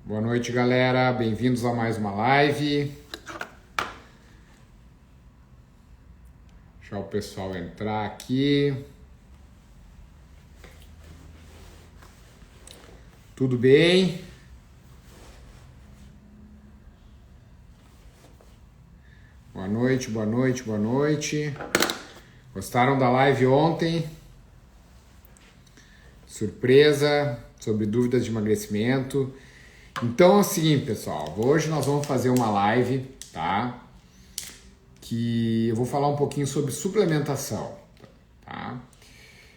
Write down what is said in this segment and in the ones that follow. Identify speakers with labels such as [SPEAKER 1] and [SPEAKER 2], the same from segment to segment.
[SPEAKER 1] Boa noite, galera. Bem-vindos a mais uma live. Deixa o pessoal entrar aqui. Tudo bem? Boa noite, boa noite, boa noite. Gostaram da live ontem? Surpresa sobre dúvidas de emagrecimento. Então é o seguinte, pessoal. Hoje nós vamos fazer uma live, tá? Que eu vou falar um pouquinho sobre suplementação, tá?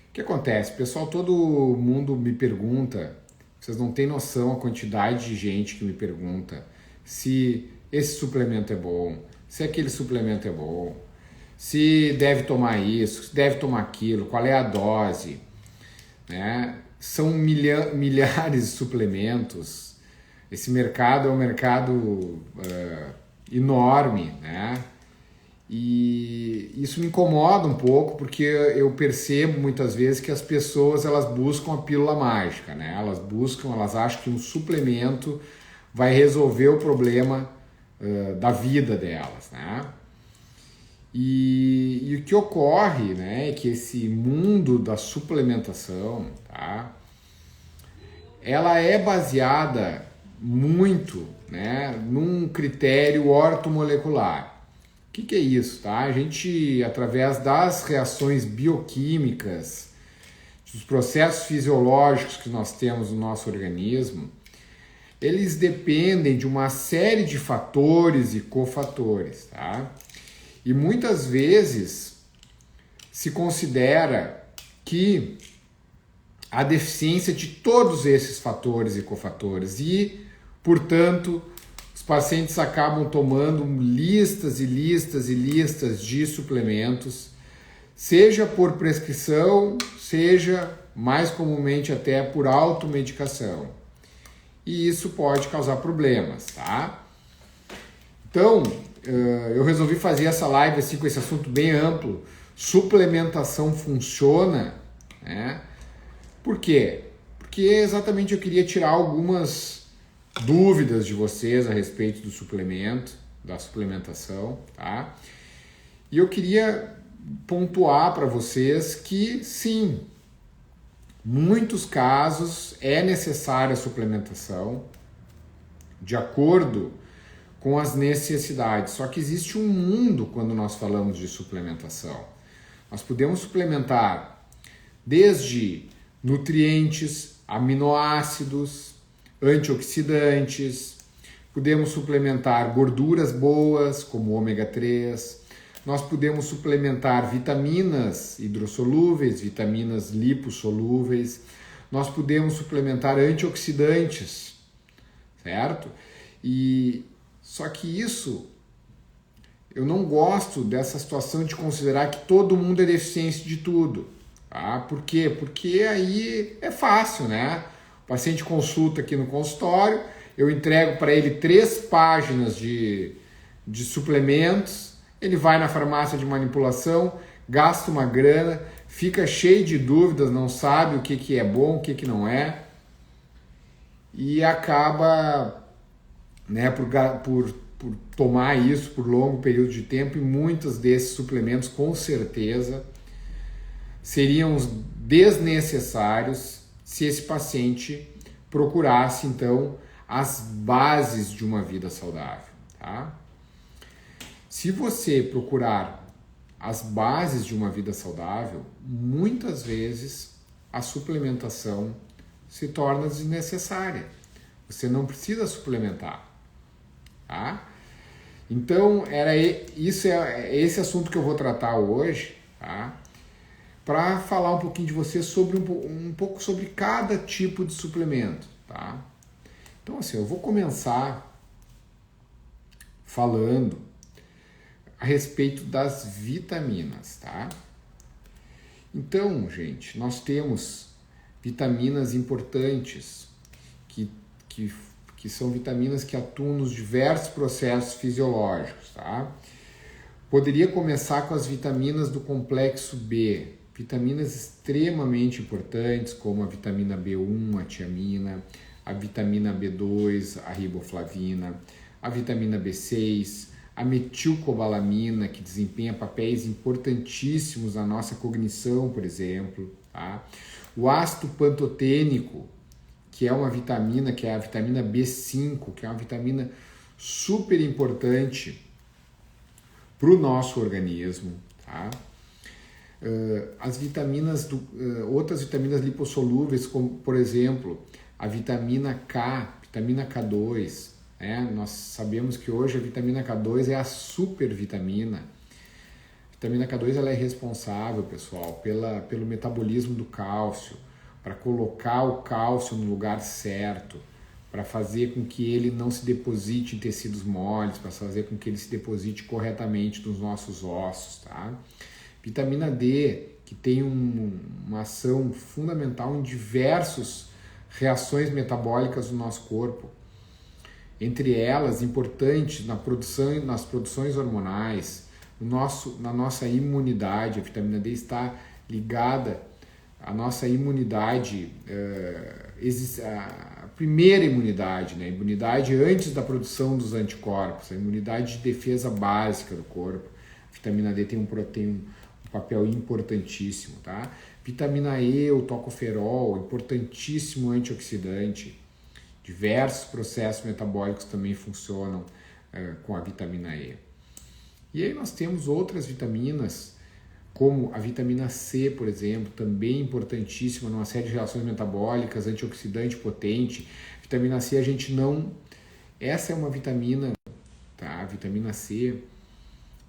[SPEAKER 1] O que acontece? Pessoal, todo mundo me pergunta, vocês não têm noção a quantidade de gente que me pergunta se esse suplemento é bom, se aquele suplemento é bom, se deve tomar isso, se deve tomar aquilo, qual é a dose, né? São milhares de suplementos. Esse mercado é um mercado enorme, né? E isso me incomoda um pouco, porque eu percebo muitas vezes que as pessoas elas buscam a pílula mágica, né? Elas acham que um suplemento vai resolver o problema da vida delas, né? E o que ocorre, né, é que esse mundo da suplementação, tá? Ela é baseada muito, né, num critério ortomolecular. O que é isso, tá? A gente, através das reações bioquímicas, dos processos fisiológicos que nós temos no nosso organismo, eles dependem de uma série de fatores e cofatores, tá? E muitas vezes se considera que a deficiência de todos esses fatores e cofatores e, portanto, os pacientes acabam tomando listas e listas e listas de suplementos, seja por prescrição, seja mais comumente até por automedicação. E isso pode causar problemas, tá? Então, eu resolvi fazer essa live assim, com esse assunto bem amplo. Suplementação funciona, né? Por quê? Porque exatamente eu queria tirar algumas dúvidas de vocês a respeito do suplemento, da suplementação, tá? E eu queria pontuar para vocês que sim, muitos casos é necessária a suplementação de acordo com as necessidades. Só que existe um mundo quando nós falamos de suplementação. Nós podemos suplementar desde nutrientes, aminoácidos, antioxidantes, podemos suplementar gorduras boas, como ômega 3, nós podemos suplementar vitaminas hidrossolúveis, vitaminas lipossolúveis, nós podemos suplementar antioxidantes, certo? Só que isso, eu não gosto dessa situação de considerar que todo mundo é deficiente de tudo. Tá? Por quê? Porque aí é fácil, né? O paciente consulta aqui no consultório, eu entrego para ele 3 páginas de suplementos, ele vai na farmácia de manipulação, gasta uma grana, fica cheio de dúvidas, não sabe o que é bom, o que não é, e acaba, né, por tomar isso por longo período de tempo, e muitos desses suplementos com certeza seriam desnecessários se esse paciente procurasse então as bases de uma vida saudável, tá? Se você procurar as bases de uma vida saudável, muitas vezes a suplementação se torna desnecessária. Você não precisa suplementar, tá? Então, esse assunto que eu vou tratar hoje, tá? Para falar um pouquinho de você sobre um pouco sobre cada tipo de suplemento, tá? Então, assim, eu vou começar falando a respeito das vitaminas, tá? Então, gente, nós temos vitaminas importantes que são vitaminas que atuam nos diversos processos fisiológicos, tá? Poderia começar com as vitaminas do complexo B, vitaminas extremamente importantes como a vitamina B1, a tiamina, a vitamina B2, a riboflavina, a vitamina B6, a metilcobalamina, que desempenha papéis importantíssimos na nossa cognição, por exemplo, tá? O ácido pantotênico, que é uma vitamina, que é a vitamina B5, que é uma vitamina super importante para o nosso organismo, tá? As vitaminas, outras vitaminas lipossolúveis, como por exemplo a vitamina K, vitamina K2, né? Nós sabemos que hoje a vitamina K2 é a supervitamina. A vitamina K2 ela é responsável, pessoal, pelo metabolismo do cálcio, para colocar o cálcio no lugar certo, para fazer com que ele não se deposite em tecidos moles, para fazer com que ele se deposite corretamente nos nossos ossos, tá? Vitamina D, que tem uma ação fundamental em diversas reações metabólicas do nosso corpo, entre elas importantes nas produções hormonais, na nossa imunidade. A vitamina D está ligada à nossa imunidade, a primeira imunidade, né? A imunidade antes da produção dos anticorpos, a imunidade de defesa básica do corpo. A vitamina D tem um papel importantíssimo, tá? Vitamina E, o tocoferol, importantíssimo antioxidante. Diversos processos metabólicos também funcionam com a vitamina E. E aí nós temos outras vitaminas, como a vitamina C, por exemplo, também importantíssima numa série de reações metabólicas, antioxidante potente. Vitamina C a gente não... Essa é uma vitamina, tá? A vitamina C,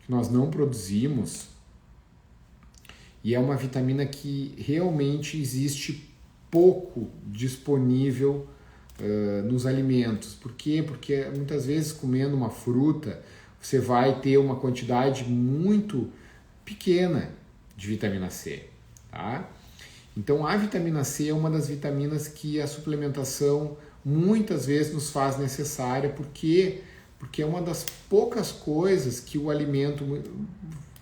[SPEAKER 1] que nós não produzimos, e é uma vitamina que realmente existe pouco disponível nos alimentos. Por quê? Porque muitas vezes comendo uma fruta você vai ter uma quantidade muito pequena de vitamina C, tá? Então a vitamina C é uma das vitaminas que a suplementação muitas vezes nos faz necessária, porque é uma das poucas coisas que o alimento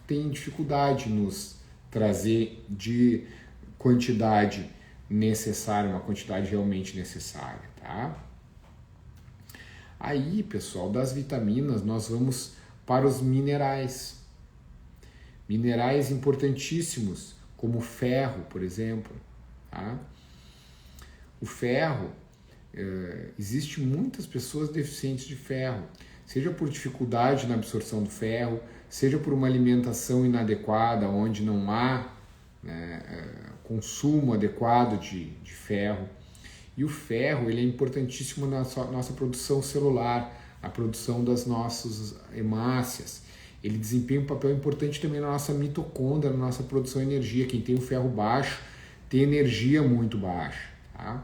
[SPEAKER 1] tem dificuldade em nos trazer de quantidade necessária, uma quantidade realmente necessária, tá? Aí, pessoal, das vitaminas nós vamos para os minerais. Minerais importantíssimos, como o ferro, por exemplo, tá? O ferro, existe muitas pessoas deficientes de ferro, seja por dificuldade na absorção do ferro, seja por uma alimentação inadequada, onde não há, né, consumo adequado de ferro. E o ferro ele é importantíssimo na nossa produção celular, a produção das nossas hemácias. Ele desempenha um papel importante também na nossa mitocôndria, na nossa produção de energia. Quem tem o ferro baixo tem energia muito baixa, tá?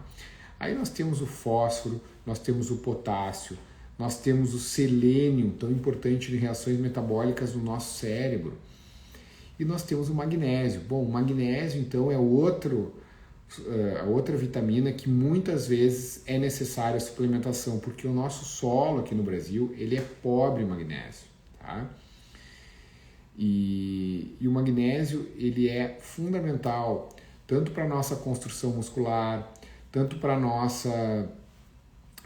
[SPEAKER 1] Aí nós temos o fósforo, nós temos o potássio, nós temos o selênio, tão importante em reações metabólicas no nosso cérebro. E nós temos o magnésio. Bom, o magnésio então é a outra vitamina que muitas vezes é necessária a suplementação, porque o nosso solo aqui no Brasil ele é pobre em magnésio, tá? E o magnésio ele é fundamental tanto para a nossa construção muscular, tanto para a nossa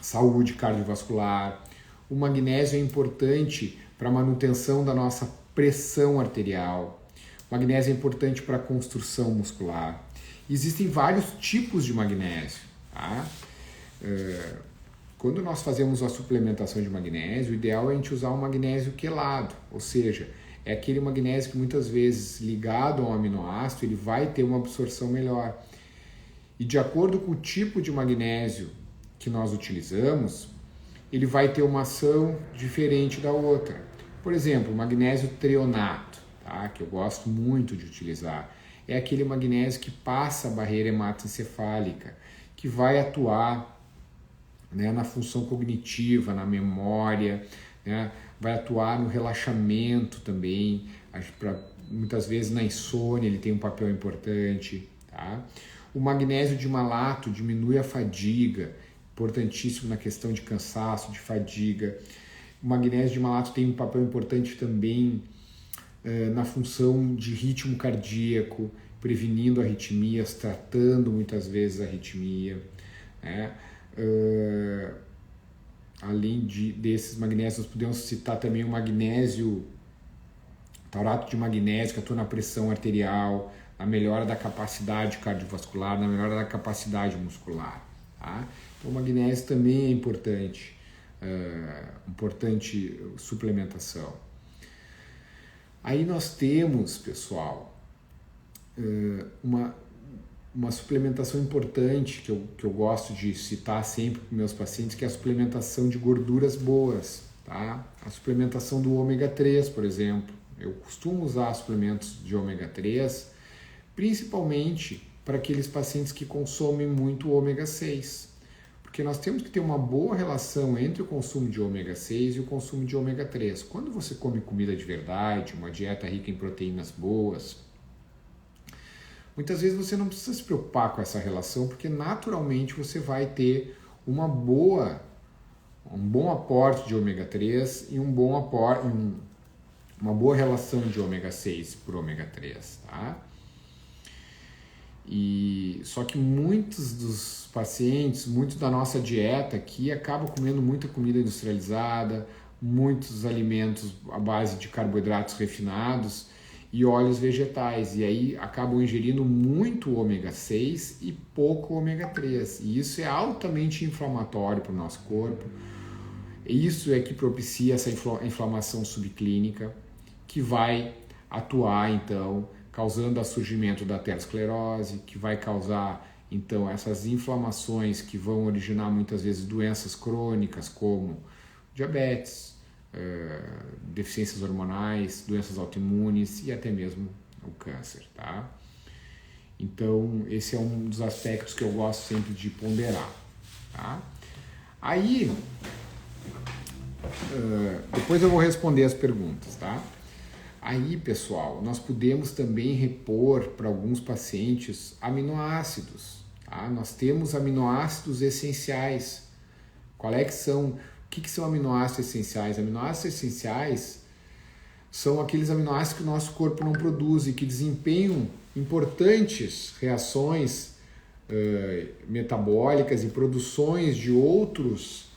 [SPEAKER 1] saúde cardiovascular. O magnésio é importante para a manutenção da nossa pressão arterial. O magnésio é importante para a construção muscular. Existem vários tipos de magnésio, tá? Quando nós fazemos a suplementação de magnésio, o ideal é a gente usar um magnésio quelado, ou seja, é aquele magnésio que muitas vezes ligado ao aminoácido ele vai ter uma absorção melhor. E de acordo com o tipo de magnésio que nós utilizamos, ele vai ter uma ação diferente da outra. Por exemplo, o magnésio treonato, tá? Que eu gosto muito de utilizar. É aquele magnésio que passa a barreira hematoencefálica, que vai atuar, né, na função cognitiva, na memória, né, vai atuar no relaxamento também, muitas vezes na insônia ele tem um papel importante, tá? O magnésio de malato diminui a fadiga, importantíssimo na questão de cansaço, de fadiga. O magnésio de malato tem um papel importante também na função de ritmo cardíaco, prevenindo arritmias, tratando muitas vezes a arritmia, né? Além desses magnésios, nós podemos citar também o magnésio, taurato de magnésio, que atua na pressão arterial, na melhora da capacidade cardiovascular, na melhora da capacidade muscular. Tá? Então, o magnésio também é importante, importante suplementação. Aí nós temos, pessoal, uma suplementação importante que eu gosto de citar sempre para meus pacientes, que é a suplementação de gorduras boas, tá? A suplementação do ômega 3, por exemplo. Eu costumo usar suplementos de ômega 3, principalmente para aqueles pacientes que consomem muito ômega 6, porque nós temos que ter uma boa relação entre o consumo de ômega 6 e o consumo de ômega 3. Quando você come comida de verdade, uma dieta rica em proteínas boas, muitas vezes você não precisa se preocupar com essa relação, porque naturalmente você vai ter um bom aporte de ômega 3 e uma boa relação de ômega 6 por ômega 3, tá? Só que muitos dos pacientes, muito da nossa dieta aqui, acabam comendo muita comida industrializada, muitos alimentos à base de carboidratos refinados e óleos vegetais, e aí acabam ingerindo muito ômega 6 e pouco ômega 3, e isso é altamente inflamatório para o nosso corpo. Isso é que propicia essa inflamação subclínica, que vai atuar então causando o surgimento da aterosclerose, que vai causar então essas inflamações que vão originar muitas vezes doenças crônicas como diabetes, deficiências hormonais, doenças autoimunes e até mesmo o câncer, tá? Então esse é um dos aspectos que eu gosto sempre de ponderar, tá? Aí depois eu vou responder as perguntas, tá? Aí, pessoal, nós podemos também repor para alguns pacientes aminoácidos, tá? Nós temos aminoácidos essenciais. Qual é que são? O que são aminoácidos essenciais? Aminoácidos essenciais são aqueles aminoácidos que o nosso corpo não produz e que desempenham importantes reações metabólicas e produções de outros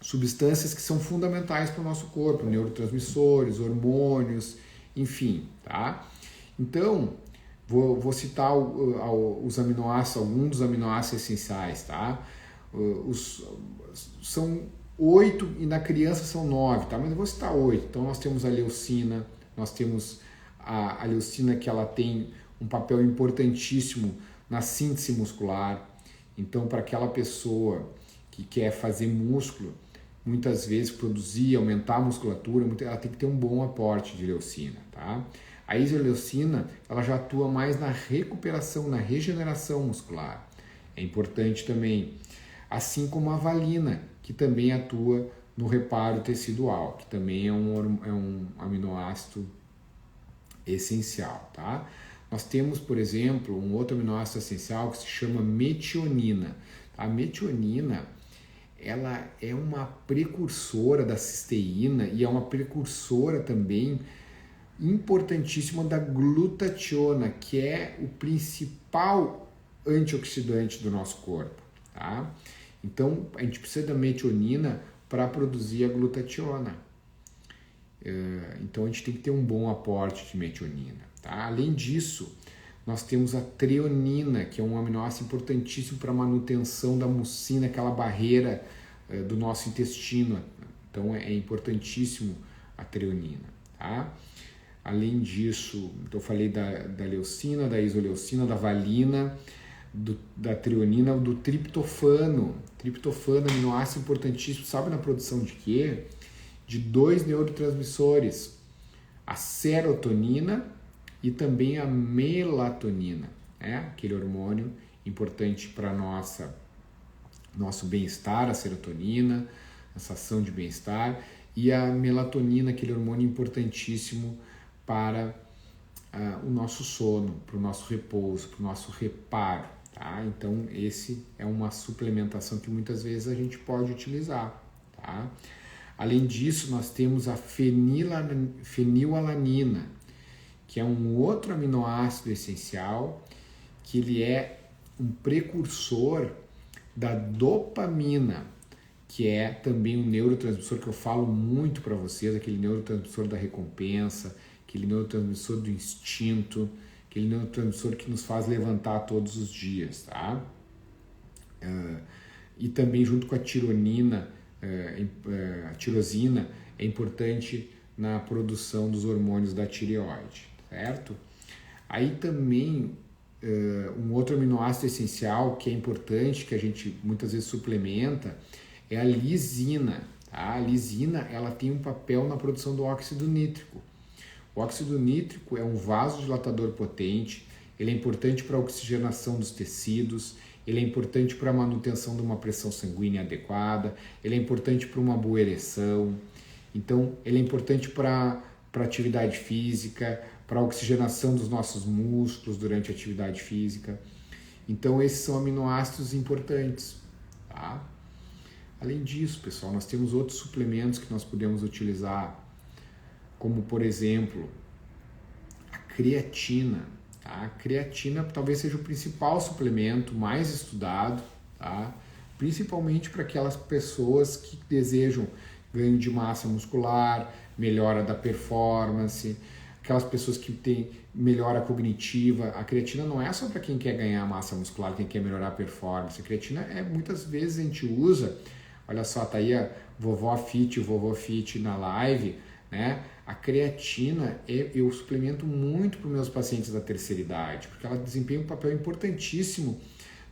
[SPEAKER 1] substâncias que são fundamentais para o nosso corpo, neurotransmissores, hormônios, enfim, tá? Então, vou citar os aminoácidos, alguns dos aminoácidos essenciais, tá? São 8 e na criança são 9, tá? Mas eu vou citar 8. Então, nós temos a leucina, nós temos a leucina que ela tem um papel importantíssimo na síntese muscular. Então, para aquela pessoa que quer fazer músculo, muitas vezes produzir, aumentar a musculatura, ela tem que ter um bom aporte de leucina, tá? A isoleucina, ela já atua mais na recuperação, na regeneração muscular. É importante também, assim como a valina, que também atua no reparo tecidual, que também é um aminoácido essencial, tá? Nós temos, por exemplo, um outro aminoácido essencial que se chama metionina. A metionina, ela é uma precursora da cisteína e é uma precursora também importantíssima da glutationa, que é o principal antioxidante do nosso corpo, tá? Então, a gente precisa da metionina para produzir a glutationa. Então, a gente tem que ter um bom aporte de metionina, tá? Além disso, nós temos a treonina, que é um aminoácido importantíssimo para a manutenção da mucina, aquela barreira do nosso intestino. Então é importantíssimo a treonina, tá? Além disso, eu falei da leucina, da isoleucina, da valina, da treonina, do triptofano. Triptofano, aminoácido importantíssimo, sabe na produção de quê? De 2 neurotransmissores, a serotonina e também a melatonina, né? Aquele hormônio importante para nosso bem-estar, a serotonina, a sensação de bem-estar, e a melatonina, aquele hormônio importantíssimo para o nosso sono, para o nosso repouso, para o nosso reparo, tá? Então, esse é uma suplementação que muitas vezes a gente pode utilizar, tá? Além disso, nós temos a fenilalanina, que é um outro aminoácido essencial, que ele é um precursor da dopamina, que é também um neurotransmissor que eu falo muito para vocês, aquele neurotransmissor da recompensa, aquele neurotransmissor do instinto, aquele neurotransmissor que nos faz levantar todos os dias, tá? E também junto com a tironina, a tirosina, é importante na produção dos hormônios da tireoide, certo? Aí também um outro aminoácido essencial que é importante, que a gente muitas vezes suplementa, é a lisina. Tá? A lisina, ela tem um papel na produção do óxido nítrico. O óxido nítrico é um vasodilatador potente, ele é importante para a oxigenação dos tecidos, ele é importante para a manutenção de uma pressão sanguínea adequada, ele é importante para uma boa ereção, então ele é importante para a atividade física, para a oxigenação dos nossos músculos durante a atividade física. Então esses são aminoácidos importantes, tá? Além disso, pessoal, nós temos outros suplementos que nós podemos utilizar, como, por exemplo, a creatina. Tá? A creatina talvez seja o principal suplemento mais estudado, tá? Principalmente para aquelas pessoas que desejam ganho de massa muscular, melhora da performance, aquelas pessoas que têm melhora cognitiva. A creatina não é só para quem quer ganhar massa muscular, quem quer melhorar a performance. A creatina muitas vezes a gente usa. Olha só, tá aí a vovó Fit, o vovô Fit na live, né? A creatina eu suplemento muito para os meus pacientes da terceira idade, porque ela desempenha um papel importantíssimo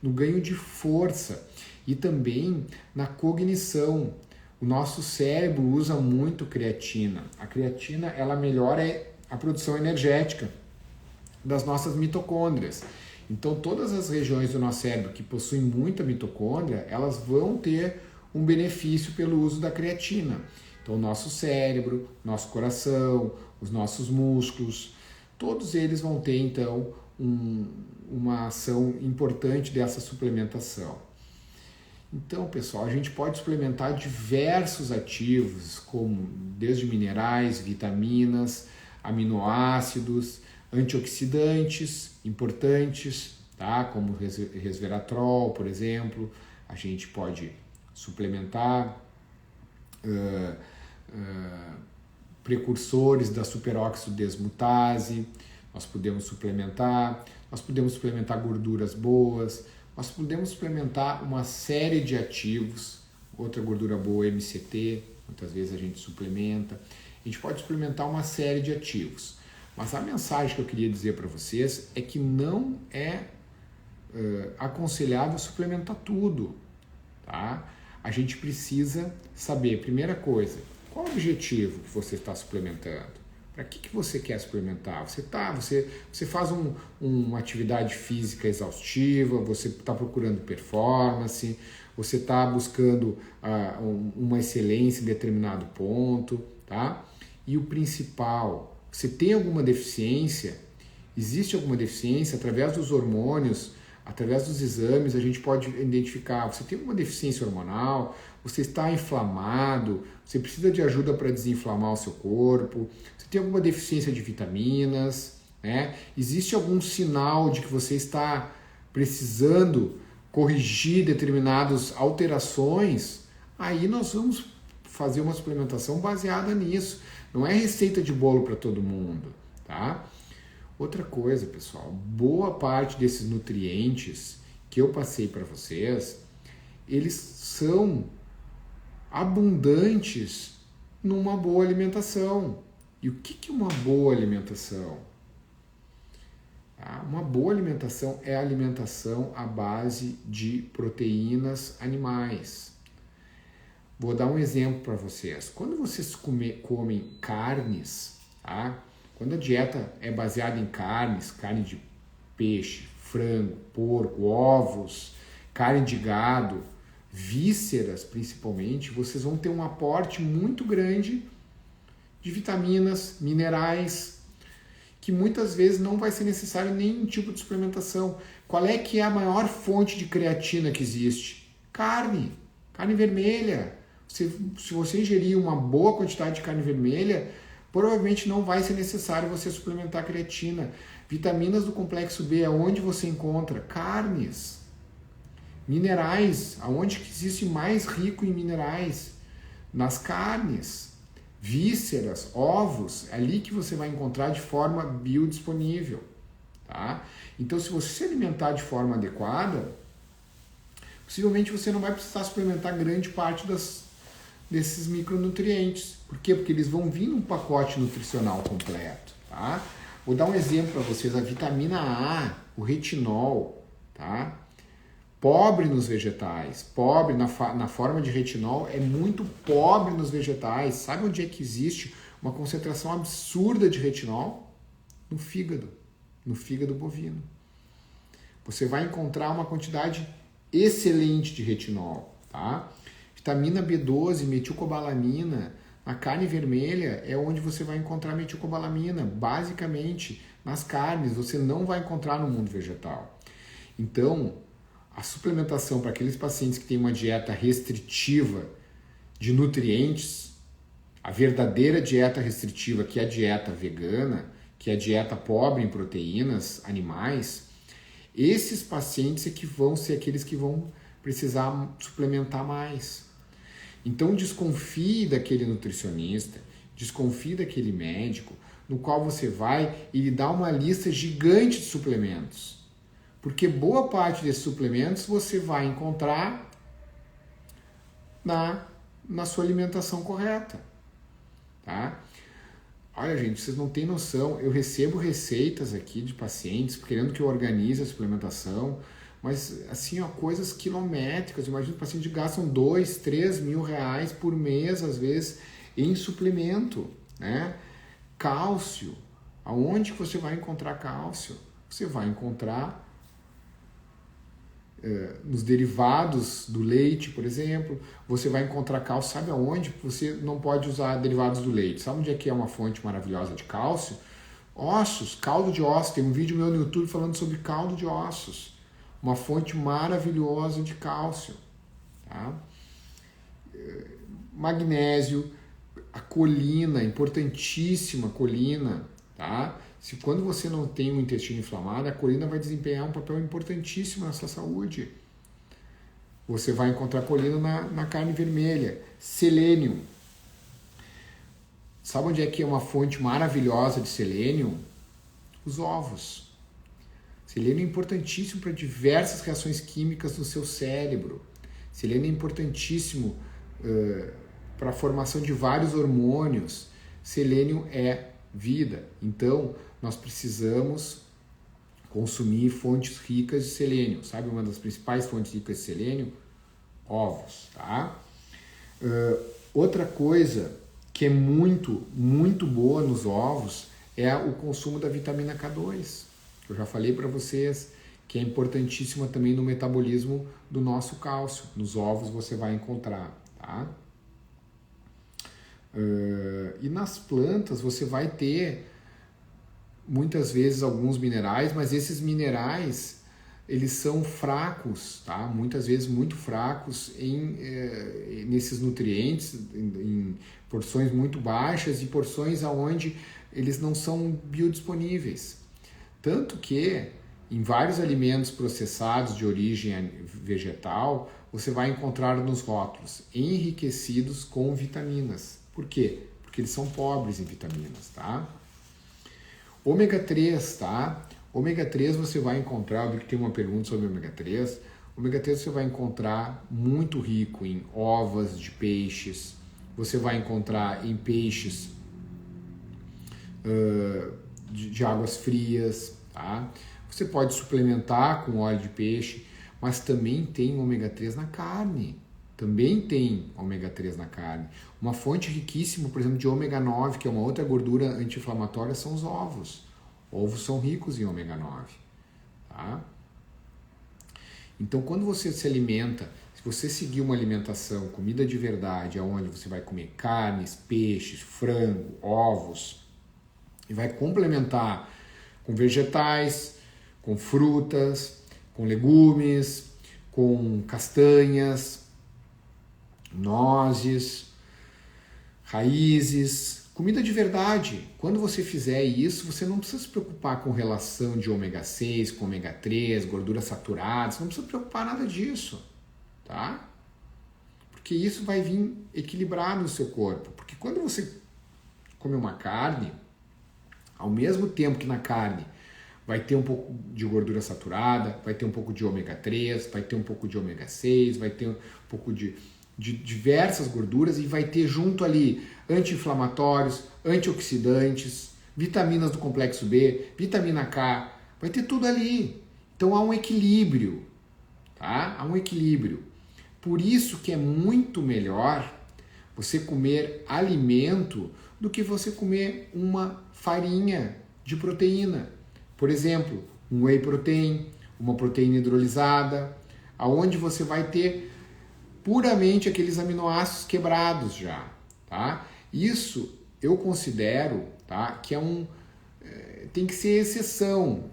[SPEAKER 1] no ganho de força e também na cognição. O nosso cérebro usa muito creatina. A creatina, ela melhora a produção energética das nossas mitocôndrias. Então, todas as regiões do nosso cérebro que possuem muita mitocôndria, elas vão ter um benefício pelo uso da creatina. Então, o nosso cérebro, nosso coração, os nossos músculos, todos eles vão ter, então, uma ação importante dessa suplementação. Então, pessoal, a gente pode suplementar diversos ativos, como desde minerais, vitaminas, aminoácidos, antioxidantes importantes, tá? Como resveratrol, por exemplo. A gente pode suplementar precursores da superóxido desmutase, nós podemos suplementar gorduras boas, nós podemos suplementar uma série de ativos, outra gordura boa, MCT, muitas vezes a gente suplementa, a gente pode suplementar uma série de ativos, mas a mensagem que eu queria dizer para vocês é que não é aconselhável suplementar tudo, tá? A gente precisa saber, primeira coisa, qual o objetivo que você está suplementando? Para que você quer suplementar? Você faz uma atividade física exaustiva, você está procurando performance, você está buscando uma excelência em determinado ponto, tá? E o principal, você tem alguma deficiência? Existe alguma deficiência? Através dos hormônios, através dos exames, a gente pode identificar, você tem alguma deficiência hormonal, você está inflamado, você precisa de ajuda para desinflamar o seu corpo, você tem alguma deficiência de vitaminas, né? Existe algum sinal de que você está precisando corrigir determinadas alterações? Aí nós vamos fazer uma suplementação baseada nisso. Não é receita de bolo para todo mundo, tá? Outra coisa, pessoal, boa parte desses nutrientes que eu passei para vocês, eles são abundantes numa boa alimentação. E o que é uma boa alimentação? Uma boa alimentação é a alimentação à base de proteínas animais. Vou dar um exemplo para vocês. Quando vocês comem carnes, tá? Quando a dieta é baseada em carnes, carne de peixe, frango, porco, ovos, carne de gado, vísceras principalmente, vocês vão ter um aporte muito grande de vitaminas, minerais, que muitas vezes não vai ser necessário nenhum tipo de suplementação. Qual é que é a maior fonte de creatina que existe? Carne vermelha. Se você ingerir uma boa quantidade de carne vermelha, provavelmente não vai ser necessário você suplementar creatina. Vitaminas do complexo B, aonde você encontra? Carnes. Minerais, aonde que existe mais rico em minerais? Nas carnes, vísceras, ovos, é ali que você vai encontrar de forma biodisponível, tá? Então, se você se alimentar de forma adequada, possivelmente você não vai precisar suplementar grande parte desses micronutrientes. Por quê? Porque eles vão vir num pacote nutricional completo, tá? Vou dar um exemplo para vocês, a vitamina A, o retinol, tá? Pobre nos vegetais, pobre na forma de retinol, é muito pobre nos vegetais. Sabe onde é que existe uma concentração absurda de retinol? No fígado bovino. Você vai encontrar uma quantidade excelente de retinol, tá? Vitamina B12, metilcobalamina, na carne vermelha é onde você vai encontrar metilcobalamina, basicamente nas carnes, você não vai encontrar no mundo vegetal. Então, a suplementação para aqueles pacientes que têm uma dieta restritiva de nutrientes, a verdadeira dieta restritiva, que é a dieta vegana, que é a dieta pobre em proteínas animais, esses pacientes é que vão ser aqueles que vão precisar suplementar mais. Então desconfie daquele nutricionista, desconfie daquele médico, no qual você vai e lhe dá uma lista gigante de suplementos. Porque boa parte desses suplementos você vai encontrar na sua alimentação correta, tá? Olha, gente, vocês não têm noção. Eu recebo receitas aqui de pacientes querendo que eu organize a suplementação, mas assim, ó, coisas quilométricas. Imagina, pacientes que gastam 2, 3 mil reais por mês, às vezes, em suplemento, né? Cálcio. Aonde que você vai encontrar cálcio? Você vai encontrar nos derivados do leite, por exemplo. Você vai encontrar cálcio, sabe aonde? Você não pode usar derivados do leite. Sabe onde é que é uma fonte maravilhosa de cálcio? Ossos, caldo de ossos. Tem um vídeo meu no YouTube falando sobre caldo de ossos. Uma fonte maravilhosa de cálcio. Tá? Magnésio, a colina, importantíssima colina, tá? Se quando você não tem um intestino inflamado, a colina vai desempenhar um papel importantíssimo na sua saúde. Você vai encontrar colina na carne vermelha. Selênio. Sabe onde é que é uma fonte maravilhosa de selênio? Os ovos. Selênio é importantíssimo para diversas reações químicas no seu cérebro. Selênio é importantíssimo para a formação de vários hormônios. Selênio é vida. Então, nós precisamos consumir fontes ricas de selênio. Sabe uma das principais fontes ricas de selênio? Ovos, tá? Outra coisa que é muito, muito boa nos ovos é o consumo da vitamina K2. Eu já falei para vocês que é importantíssima também no metabolismo do nosso cálcio. Nos ovos você vai encontrar, tá? E nas plantas você vai ter muitas vezes alguns minerais, mas esses minerais eles são fracos, tá? Muitas vezes muito fracos nesses nutrientes, em porções muito baixas e porções aonde eles não são biodisponíveis. Tanto que em vários alimentos processados de origem vegetal, você vai encontrar nos rótulos enriquecidos com vitaminas. Por quê? Porque eles são pobres em vitaminas, tá? Ômega 3, tá? Ômega 3 você vai encontrar, eu vi que tem uma pergunta sobre ômega 3. Ômega 3 você vai encontrar muito rico em ovas de peixes, você vai encontrar em peixes de águas frias, tá? Você pode suplementar com óleo de peixe, mas também tem ômega 3 na carne. Também tem ômega 3 na carne. Uma fonte riquíssima, por exemplo, de ômega 9, que é uma outra gordura anti-inflamatória, são os ovos. Ovos são ricos em ômega 9. Tá? Então, quando você se alimenta, se você seguir uma alimentação, comida de verdade, onde você vai comer carnes, peixes, frango, ovos, e vai complementar com vegetais, com frutas, com legumes, com castanhas, nozes, raízes, comida de verdade. Quando você fizer isso, você não precisa se preocupar com relação de ômega 6, com ômega 3, gorduras saturadas, não precisa se preocupar nada disso, tá? Porque isso vai vir equilibrado no seu corpo. Porque quando você come uma carne, ao mesmo tempo que na carne vai ter um pouco de gordura saturada, vai ter um pouco de ômega 3, vai ter um pouco de ômega 6, vai ter um pouco de diversas gorduras e vai ter junto ali anti-inflamatórios, antioxidantes, vitaminas do complexo B, vitamina K, vai ter tudo ali. Então há um equilíbrio, tá? Há um equilíbrio. Por isso que é muito melhor você comer alimento do que você comer uma farinha de proteína. Por exemplo, um whey protein, uma proteína hidrolisada, aonde você vai ter puramente aqueles aminoácidos quebrados já, tá? Isso eu considero, tá, que tem que ser exceção.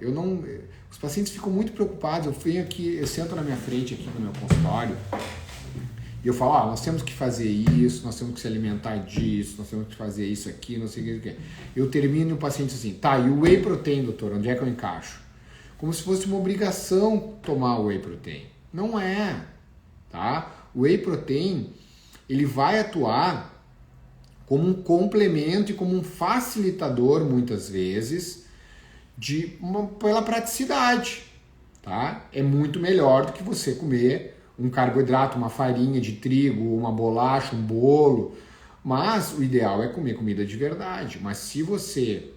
[SPEAKER 1] Os pacientes ficam muito preocupados. Eu venho aqui, eu sento na minha frente aqui no meu consultório e eu falo, nós temos que fazer isso, nós temos que se alimentar disso, nós temos que fazer isso aqui, não sei o que. Eu termino o paciente assim, tá, e o whey protein, doutor, onde é que eu encaixo? Como se fosse uma obrigação tomar o whey protein. Não é, tá? O whey protein, ele vai atuar como um complemento e como um facilitador, muitas vezes, pela praticidade, tá? É muito melhor do que você comer um carboidrato, uma farinha de trigo, uma bolacha, um bolo, mas o ideal é comer comida de verdade. Mas se você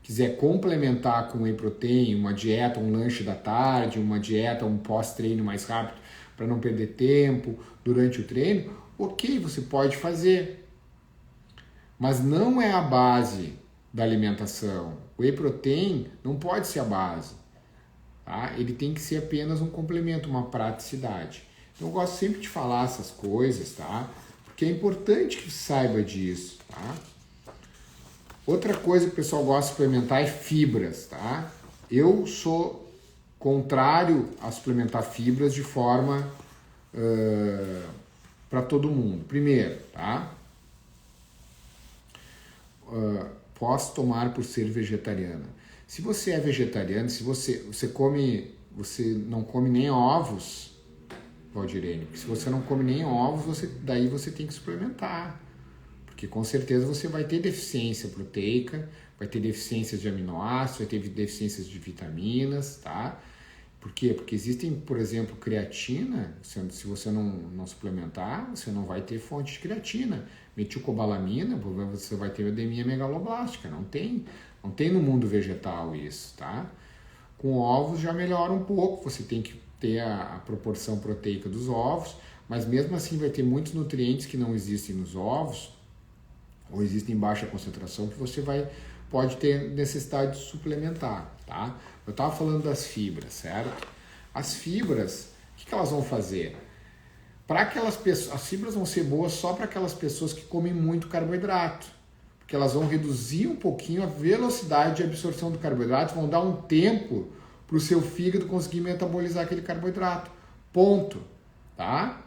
[SPEAKER 1] quiser complementar com whey protein, uma dieta, um lanche da tarde, uma dieta, um pós-treino mais rápido, para não perder tempo durante o treino, ok, você pode fazer. Mas não é a base da alimentação. O whey protein não pode ser a base. Tá? Ele tem que ser apenas um complemento, uma praticidade. Então eu gosto sempre de falar essas coisas, tá? Porque é importante que você saiba disso, tá? Outra coisa que o pessoal gosta de suplementar é fibras, tá? Eu sou contrário a suplementar fibras de forma para todo mundo. Primeiro, tá? Posso tomar por ser vegetariana. Se você é vegetariano, se você não come nem ovos, Valdirene, se você não come nem ovos, daí você tem que suplementar. Porque com certeza você vai ter deficiência proteica, vai ter deficiências de aminoácidos, vai ter deficiências de vitaminas, tá? Por quê? Porque existem, por exemplo, creatina, se você não suplementar, você não vai ter fonte de creatina. Metilcobalamina, você vai ter edemia megaloblástica, não tem no mundo vegetal isso, tá? Com ovos já melhora um pouco, você tem que ter a proporção proteica dos ovos, mas mesmo assim vai ter muitos nutrientes que não existem nos ovos, ou existem em baixa concentração, que você pode ter necessidade de suplementar, tá? Eu estava falando das fibras, certo? As fibras, o que elas vão fazer? Para aquelas pessoas, as fibras vão ser boas só para aquelas pessoas que comem muito carboidrato, porque elas vão reduzir um pouquinho a velocidade de absorção do carboidrato, vão dar um tempo para o seu fígado conseguir metabolizar aquele carboidrato. Ponto, tá?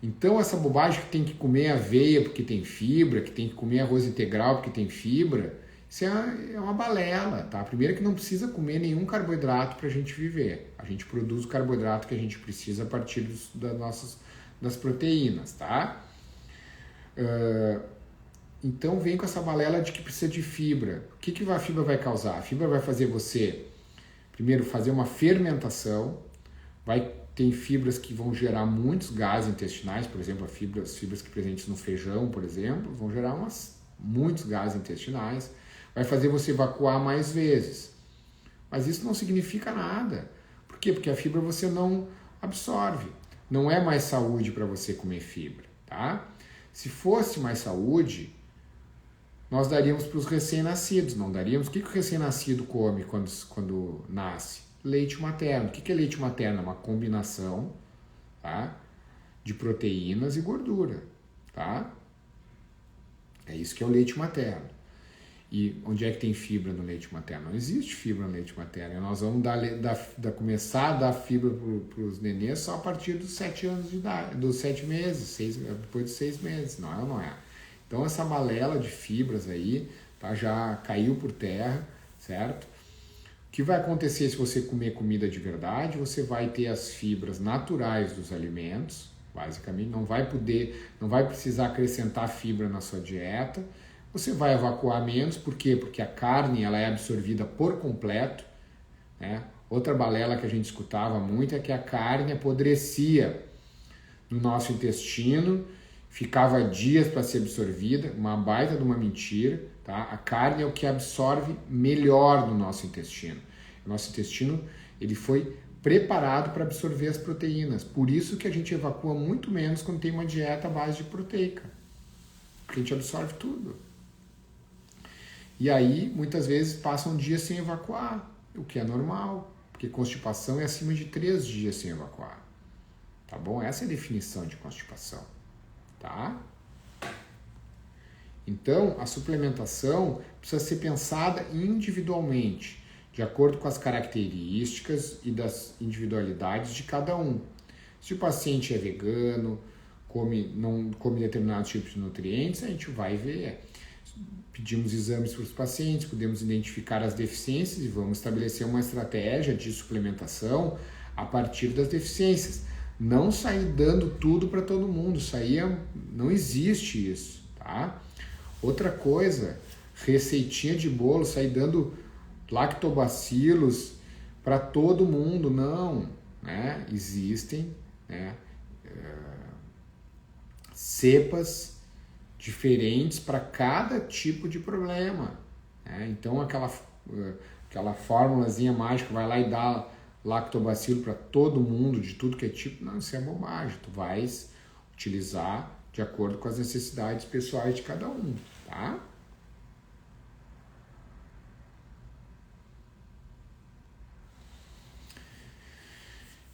[SPEAKER 1] Então essa bobagem que tem que comer aveia porque tem fibra, que tem que comer arroz integral porque tem fibra, isso é uma balela, tá? Primeiro que não precisa comer nenhum carboidrato para a gente viver. A gente produz o carboidrato que a gente precisa a partir das proteínas, tá? Então vem com essa balela de que precisa de fibra. O que a fibra vai causar? A fibra vai fazer você, primeiro, fazer uma fermentação, tem fibras que vão gerar muitos gases intestinais, por exemplo, as fibras que presentes no feijão, por exemplo, vão gerar muitos gases intestinais, vai fazer você evacuar mais vezes. Mas isso não significa nada. Por quê? Porque a fibra você não absorve. Não é mais saúde para você comer fibra, tá? Se fosse mais saúde, nós daríamos para os recém-nascidos, não daríamos? O que o recém-nascido come quando nasce? Leite materno. O que é leite materno? É uma combinação, tá, de proteínas e gordura, tá? É isso que é o leite materno. E onde é que tem fibra no leite materno? Não existe fibra no leite materno. Nós vamos começar a dar fibra para os nenês só a partir dos 7 anos de idade, dos 7 meses, depois de 6 meses, não é ou não é? Então essa balela de fibras aí, tá, já caiu por terra, certo? O que vai acontecer se você comer comida de verdade? Você vai ter as fibras naturais dos alimentos, basicamente, não vai precisar acrescentar fibra na sua dieta. Você vai evacuar menos, por quê? Porque a carne ela é absorvida por completo, né? Outra balela que a gente escutava muito é que a carne apodrecia no nosso intestino, ficava dias para ser absorvida, uma baita de uma mentira, tá? A carne é o que absorve melhor no nosso intestino. O nosso intestino ele foi preparado para absorver as proteínas, por isso que a gente evacua muito menos quando tem uma dieta à base de proteica, porque a gente absorve tudo. E aí, muitas vezes, passa um dia sem evacuar, o que é normal, porque constipação é acima de 3 dias sem evacuar. Tá bom? Essa é a definição de constipação. Tá? Então, a suplementação precisa ser pensada individualmente, de acordo com as características e das individualidades de cada um. Se o paciente é vegano, não come determinados tipos de nutrientes, a gente vai ver. Pedimos exames para os pacientes, podemos identificar as deficiências e vamos estabelecer uma estratégia de suplementação a partir das deficiências. Não sair dando tudo para todo mundo, não existe isso, tá? Outra coisa, receitinha de bolo, sair dando lactobacilos para todo mundo, não, né? Existem, né, cepas diferentes para cada tipo de problema, né? Então aquela fórmulazinha mágica vai lá e dá lactobacilo para todo mundo, de tudo que é tipo, não, isso é bobagem, tu vais utilizar de acordo com as necessidades pessoais de cada um, tá?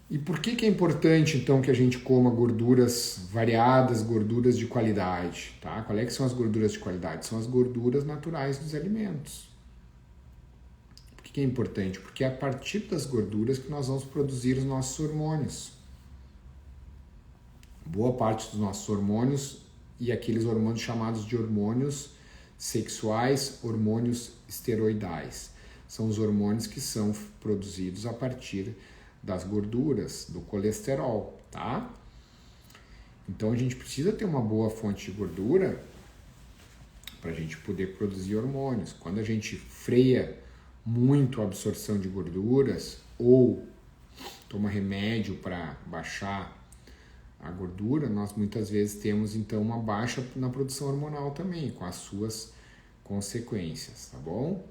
[SPEAKER 1] E por que é importante, então, que a gente coma gorduras variadas, gorduras de qualidade, tá? Qual é que são as gorduras de qualidade? São as gorduras naturais dos alimentos. Por que é importante? Porque é a partir das gorduras que nós vamos produzir os nossos hormônios. Boa parte dos nossos hormônios e aqueles hormônios chamados de hormônios sexuais, hormônios esteroidais. São os hormônios que são produzidos a partir das gorduras, do colesterol, tá? Então a gente precisa ter uma boa fonte de gordura para a gente poder produzir hormônios. Quando a gente freia muito a absorção de gorduras ou toma remédio para baixar a gordura, nós muitas vezes temos então uma baixa na produção hormonal também, com as suas consequências, tá bom?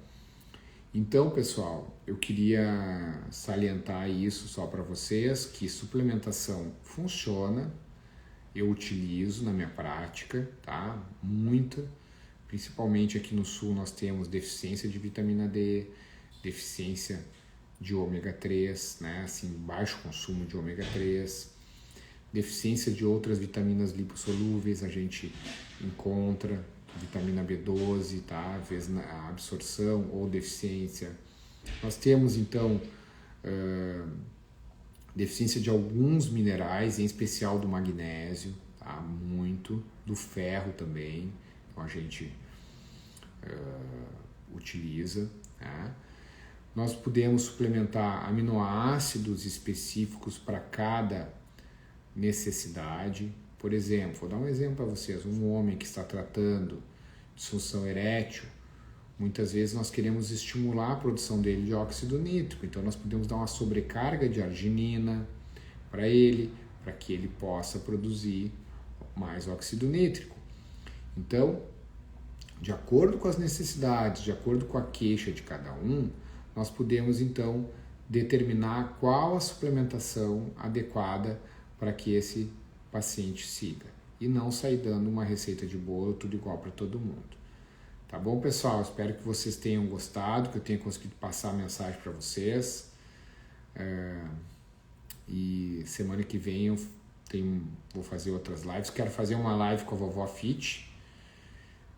[SPEAKER 1] Então, pessoal, eu queria salientar isso só para vocês, que suplementação funciona, eu utilizo na minha prática, tá? Muita, principalmente aqui no sul nós temos deficiência de vitamina D, deficiência de ômega 3, né? Assim, baixo consumo de ômega 3, deficiência de outras vitaminas lipossolúveis, a gente encontra vitamina B12, tá? Às vezes a absorção ou deficiência. Nós temos então deficiência de alguns minerais, em especial do magnésio, tá? Muito, do ferro também, então a gente utiliza, tá? Nós podemos suplementar aminoácidos específicos para cada necessidade. Por exemplo, vou dar um exemplo para vocês, um homem que está tratando disfunção erétil, muitas vezes nós queremos estimular a produção dele de óxido nítrico, então nós podemos dar uma sobrecarga de arginina para ele, para que ele possa produzir mais óxido nítrico. Então, de acordo com as necessidades, de acordo com a queixa de cada um, nós podemos então determinar qual a suplementação adequada para que esse paciente siga e não sair dando uma receita de bolo tudo igual para todo mundo. Tá bom, pessoal? Espero que vocês tenham gostado, que eu tenha conseguido passar a mensagem para vocês. E semana que vem eu vou fazer outras lives. Quero fazer uma live com a Vovó Fit.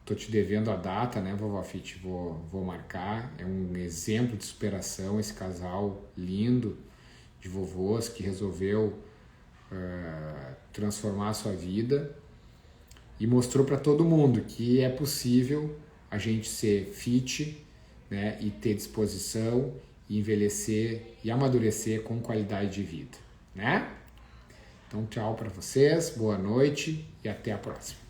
[SPEAKER 1] Tô te devendo a data, né, Vovó Fit? Vou marcar. É um exemplo de superação, esse casal lindo de vovôs que resolveu transformar a sua vida e mostrou para todo mundo que é possível a gente ser fit, né, e ter disposição, e envelhecer e amadurecer com qualidade de vida, né? Então, tchau para vocês, boa noite e até a próxima.